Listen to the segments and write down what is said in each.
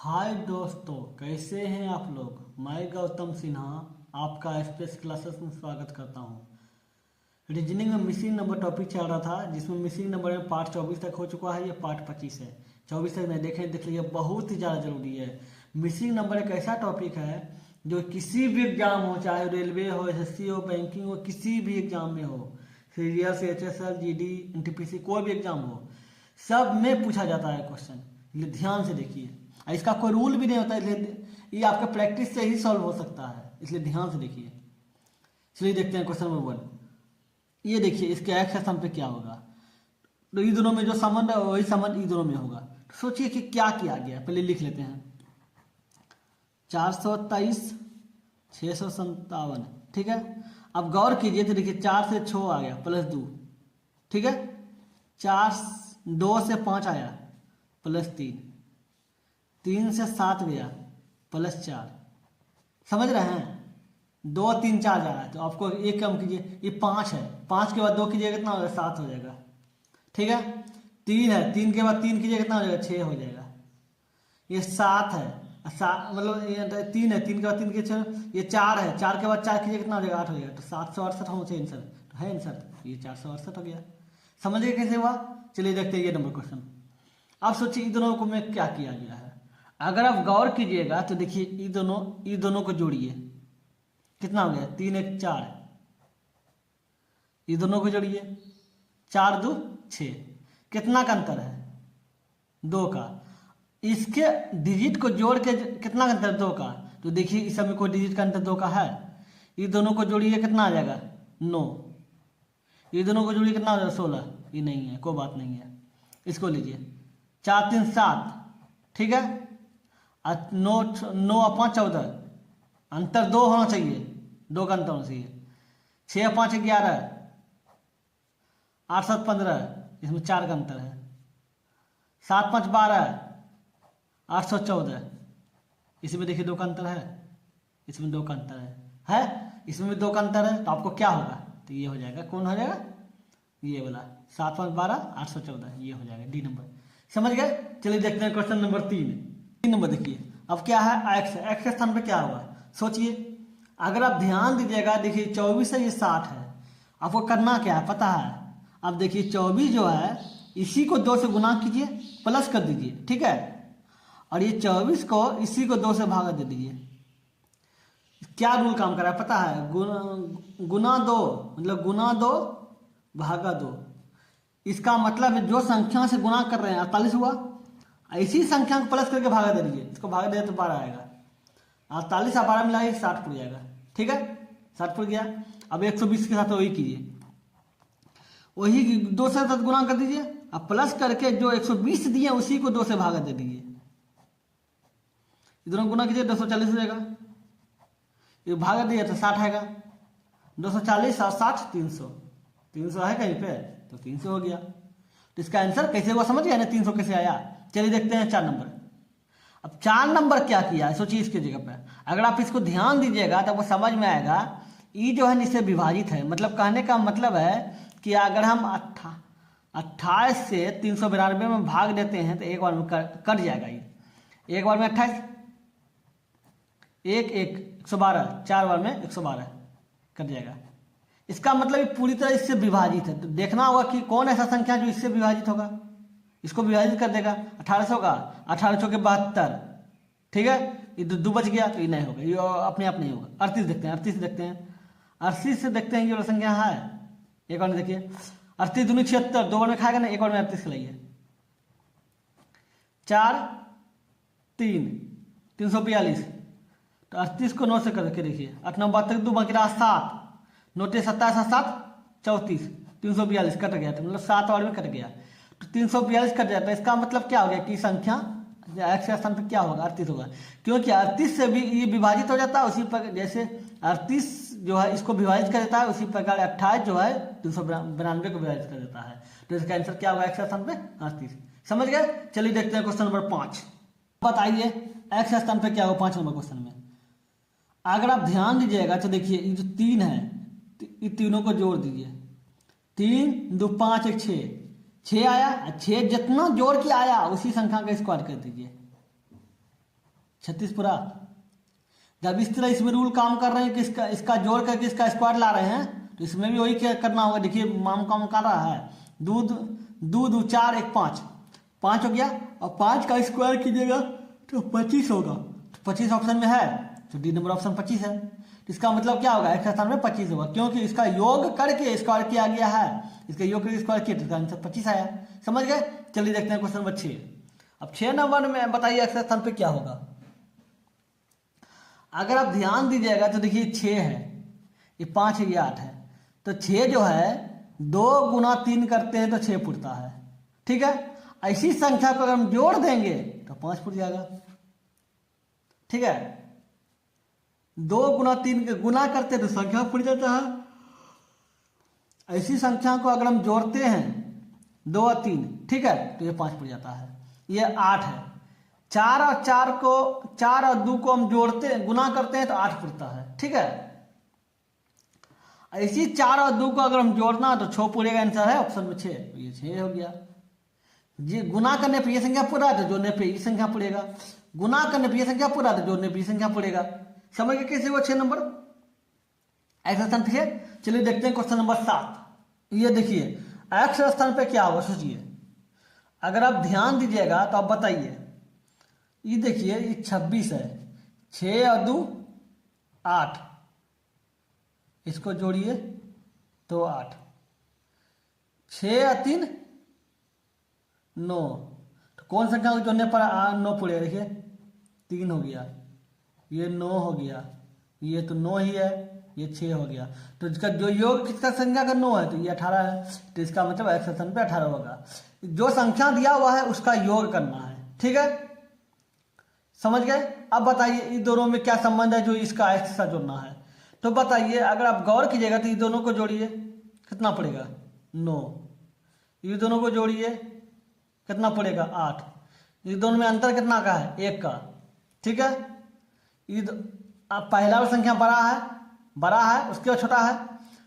हाय दोस्तों, कैसे हैं आप लोग। मैं गौतम सिन्हा आपका स्पेस क्लासेस में स्वागत करता हूं। रीजनिंग में मिसिंग नंबर टॉपिक चल रहा था, जिसमें मिसिंग नंबर में पार्ट 24 तक हो चुका है। ये पार्ट 25 है। 24 तक नहीं देख लीजिए, बहुत ही ज़्यादा जरूरी है। मिसिंग नंबर एक ऐसा टॉपिक है जो किसी भी एग्जाम हो, चाहे रेलवे हो, एसएससी हो, बैंकिंग हो, किसी भी एग्जाम में हो, सीरियस, एचएसएल, जीडी, एनटीपीसी, कोई भी एग्जाम हो, सब में पूछा जाता है क्वेश्चन। ये ध्यान से देखिए। इसका कोई रूल भी नहीं होता, इसलिए ये आपके प्रैक्टिस से ही सॉल्व हो सकता है, इसलिए ध्यान से देखिए। चलिए देखते हैं क्वेश्चन नंबर 1। ये देखिए, इसके एक्स स्थान पे क्या होगा। तो ई दोनों में जो संबंध है वही संबंध ई दोनों में होगा। तो सोचिए कि क्या किया गया, पहले लिख लेते हैं। 423 657, ठीक है। अब गौर कीजिए तो देखिए 4 से 6 आ गया +2, ठीक है। 4 2 से 5 आया +3, 3 से 7 गया +4। समझ रहे हैं। 2 3 4 जा रहा है, तो आपको एक कम कीजिए। ये 5 है, 5 के बाद 2 कीजिएगा कितना हो जाएगा, 7 हो जाएगा, ठीक है। 3 है, 3 के बाद 3 कीजिएगा कितना हो जाएगा, 6 हो जाएगा। ये 7 है, मतलब ये 3 है, 3 के बाद 3 कीजिए, ये 4 है, 4 के बाद 4 कीजिए कितना हो जाएगा, 8 हो जाएगा। तो 768 होना चाहिए आंसर, तो है आंसर, ये 468 हो गया। समझिए कैसे हुआ। चलिए देखते हैं ये नंबर क्वेश्चन। अब सोचिए इन दोनों को में क्या किया गया है। अगर आप गौर कीजिएगा तो देखिए ये दोनों को जोड़िए, कितना हो गया, 3 1 4। ये दोनों को जोड़िए, 4 2 6। कितना का अंतर है, 2 का। इसके डिजिट को जोड़ के कितना का अंतर है, 2 का। तो देखिए इस समय कोई डिजिट का अंतर 2 का है। ये दोनों को जोड़िए, कितना आ जाएगा, 9। ये दोनों को जोड़िए, कितना हो जाएगा, 16। ये नहीं है, कोई बात नहीं है। इसको लीजिए, 4 3 7, ठीक है। 9 9 और 5 14, अंतर 2 होना चाहिए, 2 का अंतर होना चाहिए। 6 5 11, 8 7 15, इसमें 4 का अंतर है। 7 5 12, 814, इसमें देखिए 2 का अंतर है, इसमें 2 का अंतर है इसमें भी 2 का अंतर है। तो आपको क्या होगा, तो ये हो जाएगा, कौन हो जाएगा, ये वाला 7 5 12 814, ये हो जाएगा डी नंबर। समझ गए। चलिए देखते हैं क्वेश्चन नंबर 3 नंबर। देखिए अब क्या है, एक्स के स्थान पे क्या होगा। सोचिए, अगर आप ध्यान दीजिएगा, देखिए 24 है, ये 60 है। आपको करना क्या है पता है। अब देखिए 24 जो है, इसी को 2 से गुना कीजिए, प्लस कर दीजिए, ठीक है। और ये 24 को इसी को 2 से भागा दे दीजिए। क्या रूल काम कर रहा है पता है, गुना 2, मतलब गुना 2 भागा 2। इसका मतलब है जो संख्या से गुना कर रहे हैं 48 हुआ, इसी संख्या को प्लस करके भागा दे दीजिए। इसको भागा दे तो 12 आएगा। 48 और 12 मिलाइए, 60 पड़ जाएगा, ठीक है। 60 पड़ गया। अब 120 के साथ वही कीजिए, वही 2 से साथ गुना कर दीजिए, अब प्लस करके जो 120 दिए उसी को 2 से भागा दे दीजिए। दोनों गुना कीजिए, 240 हो जाएगा। ये भागा दिए तो 60 आएगा। 240 और 60 300, 300 है कहीं पे, तो 300 हो गया। तो इसका आंसर कैसे हुआ समझ गया ना, 300 कैसे आया। चलिए देखते हैं 4 नंबर। अब 4 नंबर क्या किया है, सोचिए इसके जगह पे। अगर आप इसको ध्यान दीजिएगा तो आपको समझ में आएगा। ये जो है इससे विभाजित है, मतलब कहने का मतलब है कि अगर हम 28 से 392 में भाग देते हैं तो एक बार में कट जाएगा। ये एक बार में 28, 1 1 112, 4 बार में 112 कट जाएगा। इसका मतलब ये पूरी तरह इससे विभाजित है। तो देखना होगा कि कौन ऐसा संख्या जो इससे विभाजित होगा, इसको विभाजित कर देगा। 1800 का 1800 के 72, ठीक है। ये 2 बच गया, तो ये नहीं होगा, ये अपने आप नहीं होगा। 38 देखते हैं, 38 देखते हैं, 38 से देखते हैं ये वाला संख्या है। एक बार में देखिए, 38 दूनी 76, 2 बार में खाएगा ना, एक बार में 38 खिलाइए। 4 3 342, तो 38 को 9 से करके देखिए, 8 9 72, 2 बाकी रहा 7, 9 27 7 34, 342 कट गया, तो मतलब 7 बार में कट गया, तो 342 कट जाता है। इसका मतलब क्या हो गया कि संख्या एक्स के स्थान पर क्या होगा, 38 होगा, क्योंकि 38 से भी ये विभाजित हो जाता है। उसी पर जैसे 38 जो है इसको विभाजित कर देता है, उसी प्रकार 28 जो है 392 को विभाजित कर देता है। तो इसका आंसर क्या होगा एक्स के स्थान पे, 38। समझ गए। चलिए देखते हैं क्वेश्चन नंबर 5। बताइए एक्स के स्थान पे क्या होगा 5 नंबर क्वेश्चन में। अगर आप ध्यान दीजिएगा तो देखिए ये जो 3 है, ये तीनों को जोड़ दीजिए। 3 2 5 1 6, 6 आया, 6 जितना जोड़ के आया उसी संख्या का स्क्वायर कर दीजिए। 36 पूरा। जब इस तरह इसमें रूल काम कर रहे हैं कि इसका जोड़ करके इसका स्क्वायर ला रहे हैं, तो इसमें भी वही क्या करना होगा। देखिए माम काम कर रहा है, दूध दो दो 4 1 5, 5 हो गया, और 5 का स्क्वायर कीजिएगा तो 25 होगा। तो 25 ऑप्शन में है, तो डी नंबर ऑप्शन 25 है। तो इसका मतलब क्या होगा, x स्थान में 25 होगा, क्योंकि इसका योग करके स्क्वायर किया गया है। इसका योग करके स्क्वायर किया तो इसका आंसर 25 आया। समझ गए। चलिए देखते हैं क्वेश्चन नंबर 6। अब 6 नंबर में बताइए x स्थान पे क्या होगा। अगर आप ध्यान दीजिएगा तो देखिए 6 है, ये 5 है, ये 8 है। तो 6 जो है 2 गुना 3 करते हैं तो 6 पुरता है। ठीक है, ऐसी संख्या को अगर हम जोड़ देंगे तो 5 पुर जाएगा। ठीक है, 2 गुना 3 के गुना करते हैं तो संख्या पुर जाता है। ऐसी संख्या को अगर हम जोड़ते हैं 2 और 3, ठीक है, तो ये 5 पुर जाता है। ये 8 है। 4 और 2 को हम जोड़ते हैं, गुना करते हैं तो 8 पुरता है। ठीक है, ऐसी 4 और 2 को अगर हम जोड़ना है तो 6 पूरेगा। आंसर है ऑप्शन में 6, तो ये 6 हो गया। ये गुना करने पर ये संख्या पूरा है तो जोड़ने पर ये संख्या पड़ेगा। गुना करने पर ये संख्या पूरा है तो जोड़ने पर ये संख्या पड़ेगा। समझ गए कैसे हुआ 6 नंबर एक्स स्थान पे। चलिए देखते हैं क्वेश्चन नंबर 7। ये देखिए एक्स स्थान पे क्या होगा, सोचिए। अगर आप ध्यान दीजिएगा तो आप बताइए। ये देखिए ये 26 है, 6 और 2 8, इसको जोड़िए तो 8, 6 और 3 9, तो कौन संख्या को जोड़ने पर 9 पड़ेगा। देखिए 3 हो गया, ये 9 हो गया, ये तो 9 ही है, ये 6 हो गया। तो इसका जो योग किसका संख्या का 9 है तो ये 18 है। तो इसका मतलब एक्स स्थान पे 18 होगा। जो संख्या दिया हुआ है उसका योग करना है। ठीक है, समझ गए। अब बताइए इन दोनों में क्या संबंध है जो इसका एक्स के साथ जोड़ना है। तो बताइए, अगर आप गौर कीजिएगा तो ये दोनों को जोड़िए, कितना पड़ेगा 9। ये दोनों को जोड़िए, कितना पड़ेगा 8। ये दोनों में अंतर कितना का है, 1 का। ठीक है, ये पहला वाला संख्या बड़ा है, उसके बाद छोटा है,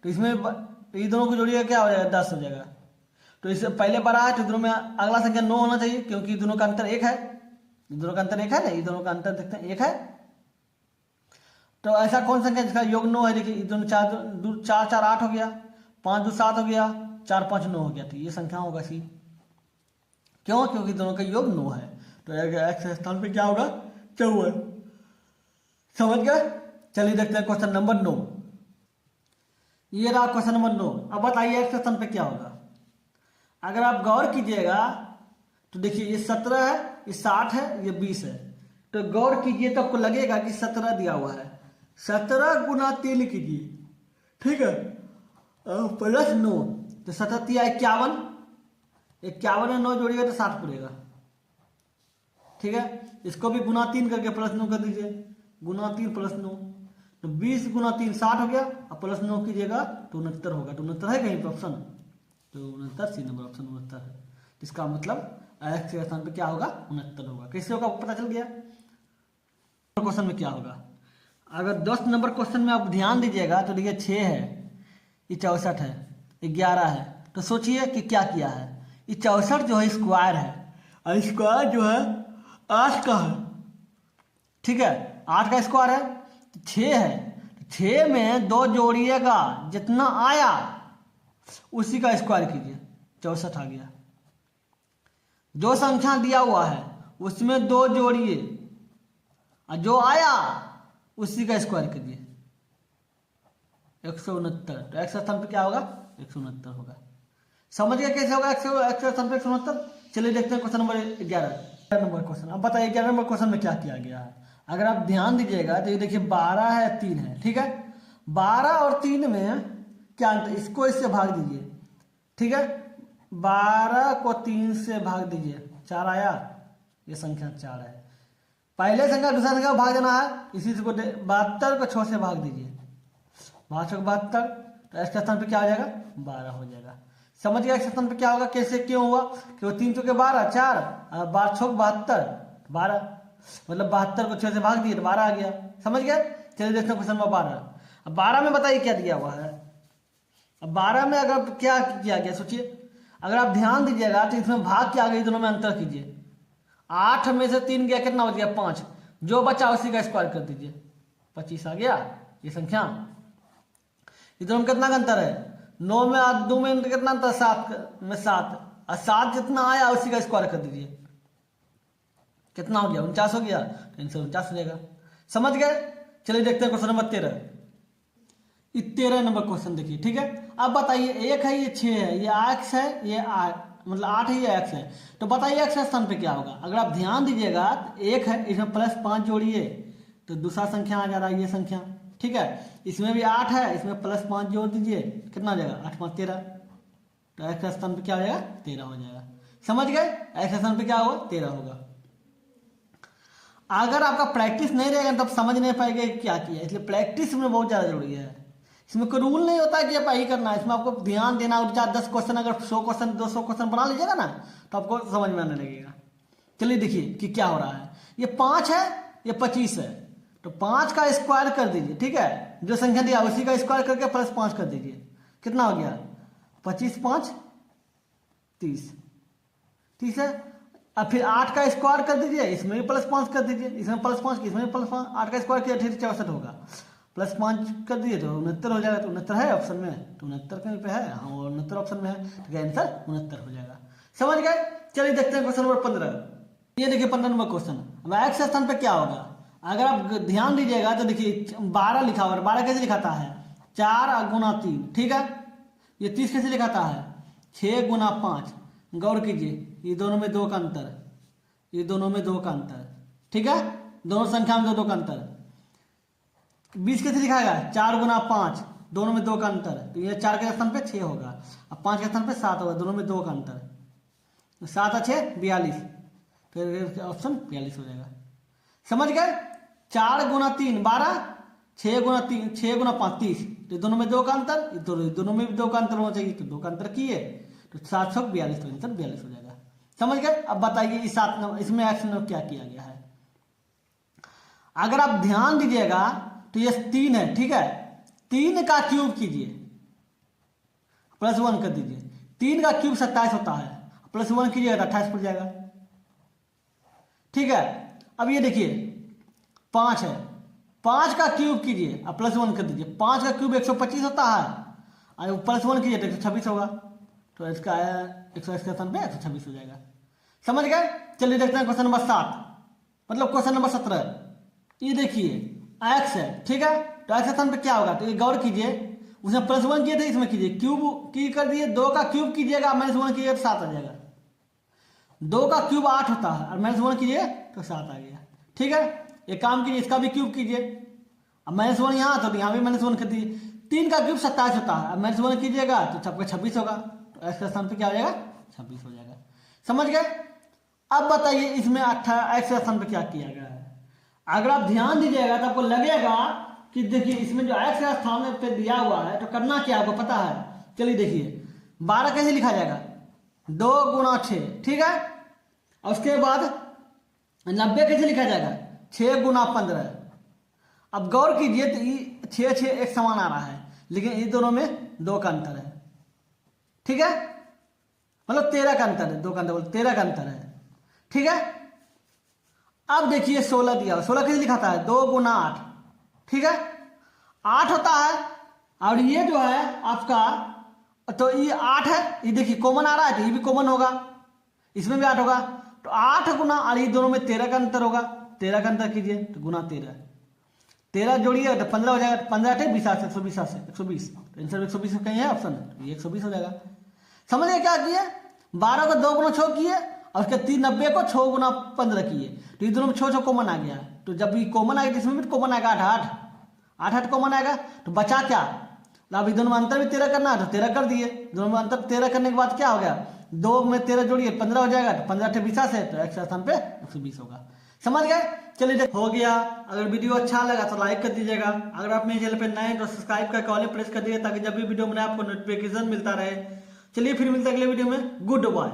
तो इसमें ये दोनों को जोड़िएगा क्या हो जाएगा, 10 हो जाएगा। तो इससे पहले बड़ा है तो दोनों में अगला संख्या 9 होना चाहिए, क्योंकि दोनों का अंतर 1 है। ये दोनों का अंतर 1 है ना, ये दोनों का अंतर देखते हैं 1 है। तो ऐसा कौन संख्या जिसका योग 9 है। देखिए ये दोनों 4 4 8 हो गया, 5 2 7 हो गया, 4 5 9 हो गया। तो ये संख्या होगा सी। क्यों, क्योंकि दोनों का योग 9 है। तो एक्स स्थान पे क्या होगा, 54। समझ गए। चलिए देखते हैं क्वेश्चन नंबर 9। ये रहा क्वेश्चन नंबर 9। अब बताइए एक्स स्थान पे क्या होगा। अगर आप गौर कीजिएगा तो देखिए ये 17 है, ये 60 है, ये 20 है। तो गौर कीजिए तो आपको लगेगा कि 17 दिया हुआ है। 17 गुना 3 कीजिए, ठीक है, प्लस 9, तो 17 51, 51 में 9 जोड़िएगा तो 60 पड़ेगा। ठीक है, इसको भी गुना 3 करके प्लस 9 कर दीजिए, गुना 3 प्लस 9, तो 20 गुना 3 60 हो गया, और प्लस 9 कीजिएगा तो 69 होगा। तो 69 है कहीं पर ऑप्शन, तो 69 सी नंबर ऑप्शन 69 है। इसका मतलब एक्स के स्थान पे क्या होगा, 69 होगा। कैसे होगा पता चल गया। क्वेश्चन में क्या होगा, अगर 10 नंबर क्वेश्चन में आप ध्यान दीजिएगा तो देखिए 6 है, ये 64 है, 11 है। तो सोचिए कि क्या किया है। ये 64 जो है स्क्वायर है, और स्क्वायर जो है 8 का है। ठीक है, 8 का स्क्वायर है, 6 है, 6 में 2 जोड़िएगा, जितना आया उसी का स्क्वायर कीजिए, 64 आ गया। जो संख्या दिया हुआ है उसमें 2 जोड़िए, और जो आया उसी का स्क्वायर कीजिए, 169। तो एक्स स्थान पे क्या होगा, 169 होगा। समझ गया कैसे होगा एक्स स्थान पे 169। चलिए देखते हैं क्वेश्चन नंबर 11 नंबर क्वेश्चन। अब बताइए 11 नंबर क्वेश्चन में क्या किया गया है। अगर आप ध्यान दीजिएगा तो ये देखिए 12 है, 3 है। ठीक है, 12 और 3 में क्या अंतर, इसको इससे भाग दीजिए। ठीक है, 12 को 3 से भाग दीजिए, 4 आया, ये संख्या 4 है। पहले संख्या दूसरा संख्या को भाग देना है, इसी से 72 को 6 से भाग दीजिए, 72, तो एक्स स्थान पे क्या हो जाएगा, 12 हो जाएगा। समझ गया एक्स स्थान पे क्या होगा, कैसे क्यों हुआ, क्यों 3 के 12, 4, 12 6 72, 12, मतलब 72 को 6 से भाग दिए तो 12 आ गया। समझ गया। चलिए देखते हैं क्वेश्चन नंबर 12। अब 12 में बताइए क्या दिया हुआ है। अब 12 में अगर क्या किया गया सोचिए। अगर आप ध्यान दीजिएगा तो इसमें भाग क्या गया, दोनों में अंतर कीजिए। 8 में से 3 गया, कितना हो गया, 5। जो बचा उसी का स्क्वायर कर दीजिए, 25 आ गया ये संख्या। इधर में कितना का अंतर है, 9 में 2 में कितना अंतर, 7 में 7, और 7 जितना आया उसी का स्क्वायर कर दीजिए, कितना हो गया 49 हो गया, तो 349 हो जाएगा। समझ गए। चलिए देखते हैं क्वेश्चन नंबर 13। 13 नंबर क्वेश्चन देखिए, ठीक है। अब बताइए 1 है, ये 6 है, ये x है, ये मतलब 8 है, ये x है, तो बताइए x के स्थान पे क्या होगा। अगर आप ध्यान दीजिएगा तो 1 है, इसमें +5 जोड़िए तो दूसरा संख्या आ जा रहा है ये संख्या, ठीक है। इसमें भी 8 है, इसमें +5 जोड़ दीजिए, कितना हो जाएगा 8 5 13, तो x के स्थान पे क्या हो जाएगा 13 हो जाएगा। समझ गए, x के स्थान पे क्या होगा 13 होगा। अगर आपका प्रैक्टिस नहीं रहेगा तब समझ नहीं पाएंगे क्या किया, इसलिए प्रैक्टिस में बहुत ज़्यादा जरूरी है। इसमें कोई रूल नहीं होता है कि आप यही करना है, इसमें आपको ध्यान देना। और 10 क्वेश्चन, अगर 100 क्वेश्चन 200 क्वेश्चन बना लीजिएगा ना तो आपको समझ में आने लगेगा। चलिए देखिए कि क्या हो रहा है। ये 5 है, ये 25 है, तो 5 का स्क्वायर कर दीजिए, ठीक है। जो संख्या दिया उसी का स्क्वायर करके +5 कर दीजिए, कितना हो गया 25 5 30, ठीक है। अब फिर 8 का स्क्वायर कर दीजिए, इसमें भी +5 कर दीजिए, इसमें +5 इसमें भी +5, 8 का स्क्वायर किया 64 होगा, +5 कर दिए तो 69 हो जाएगा। तो 69 है ऑप्शन में, तो 69 कहीं पे है, हाँ 69 ऑप्शन में है, तो आंसर 69 हो जाएगा। समझ गए। चलिए देखते हैं क्वेश्चन नंबर 15। ये देखिए 15 नंबर क्वेश्चन। अब x के स्थान पे क्या होगा, अगर आप ध्यान दीजिएगा तो देखिए 12 लिखा हुआ है। 12 कैसे लिखाता है, 4 गुना 3, ठीक है। ये 30 कैसे लिखाता है, 6 गुना 5। गौर कीजिए, ये दोनों में 2 का अंतर, ये दोनों में 2 का अंतर, ठीक है। दोनों संख्या में 2 का अंतर। 20 कैसे लिखाएगा, 4 गुना 5, दोनों में 2 का अंतर, तो ये 4 के स्थान पे 6 होगा, अब 5 के स्थान पे 7 होगा, दोनों में 2 का अंतर, 7 और 6 42, फिर ऑप्शन 42 हो जाएगा। समझ गए। 4 गुना 3 12, 6 गुना 3 6 गुना 5 30, तो दोनों में 2 का अंतर, दोनों में भी 2 का अंतर होना चाहिए, तो 2 का अंतर किए तो 7 6 42, तो आंसर 42 हो जाएगा। समझ गए। अब बताइए इस 7 नंबर इसमें x नंबर क्या किया गया है। अगर आप ध्यान दीजिएगा तो ये 3 है, ठीक है। 3 का क्यूब कीजिए, +1 कर दीजिए, 3 का क्यूब 27 होता है, +1 कीजिएगा तो 28 पड़ जाएगा, ठीक है। अब ये देखिए 5 है, 5 का क्यूब कीजिए अब +1 कर दीजिए, 5 का क्यूब 125 होता है, और +1 कीजिए तो 126 होगा, तो इसका 100 के स्थान पे 126 हो जाएगा। समझ गए। चलिए देखते हैं क्वेश्चन नंबर 7, मतलब क्वेश्चन नंबर 17। ये देखिए x है, ठीक है, तो x के स्थान पे क्या होगा, तो ये गौर कीजिए, उसमें +1 किए थे, इसमें कीजिए क्यूब की कर दिए, 2 का क्यूब कीजिएगा -1 कीजिएगा तो 7 आ जाएगा। 2 का क्यूब 8 होता है, और -1 कीजिए तो 7 आ गया, ठीक है। एक काम कीजिए, इसका भी क्यूब कीजिए, अब -1 यहाँ तो यहाँ भी -1 कर दीजिए। 3 का क्यूब 27 होता है, अब -1 कीजिएगा तो सबका 26 होगा, तो x के स्थान पे क्या हो जाएगा 26 हो जाएगा। समझ गए। अब बताइए इसमें x के स्थान पे क्या किया गया है। अगर आप ध्यान दीजिएगा तो आपको लगेगा कि देखिए इसमें जो x के स्थान पे दिया हुआ है तो करना क्या आपको पता है। चलिए देखिए 12 कैसे लिखा जाएगा, 2 गुना 6, ठीक है। और उसके बाद 90 कैसे लिखा जाएगा, 6 गुना 15। अब गौर कीजिए तो ये 6 6 एक समान आ रहा है, लेकिन इन दोनों में 2 का अंतर है, ठीक है। मतलब 13 का अंतर है, 2 का अंतर, 13 का अंतर है, ठीक है। अब देखिए 16 दिया, 16 कैसे लिखाता है, 2 गुना 8, ठीक है। 8 होता है, और ये जो है आपका, तो ये 8 है, ये देखिए कॉमन आ रहा है तो ये भी कॉमन होगा, इसमें भी 8 होगा, तो 8 गुना, और ये दोनों में 13 का अंतर होगा, 13 का अंतर कीजिए तो गुना 13 जोड़िए तो 15 हो जाएगा, 15 × 20 120 120, तो आंसर 120 कहीं है ऑप्शन, तो ये 120 हो जाएगा। समझिए क्या किए, 12 को 2 गुना 6 किए, और उसके 90 को 6 गुना 15 किए, तो ये दोनों में 6 कॉमन आ गया, तो जब ये कॉमन आएगा इसमें भी कॉमन आएगा, 8 कॉमन आएगा, तो बचा क्या, अब दोनों में अंतर भी 13 करना है तो 13 कर दिए, दोनों में अंतर 13 करने के बाद क्या हो गया, 2 में 13 जोड़िए 15 हो जाएगा, तो 15 × 20 है, तो x के स्थान पे 120 होगा। समझ गए। चलिए हो गया। अगर वीडियो अच्छा लगा तो लाइक कर दीजिएगा, अगर आप मेरे चैनल पे नए हैं तो सब्सक्राइब करके ऑल प्रेस कर दीजिए, ताकि जब भी वीडियो बनाए आपको नोटिफिकेशन मिलता रहे। चलिए फिर मिलते हैं अगले वीडियो में, गुड बाय।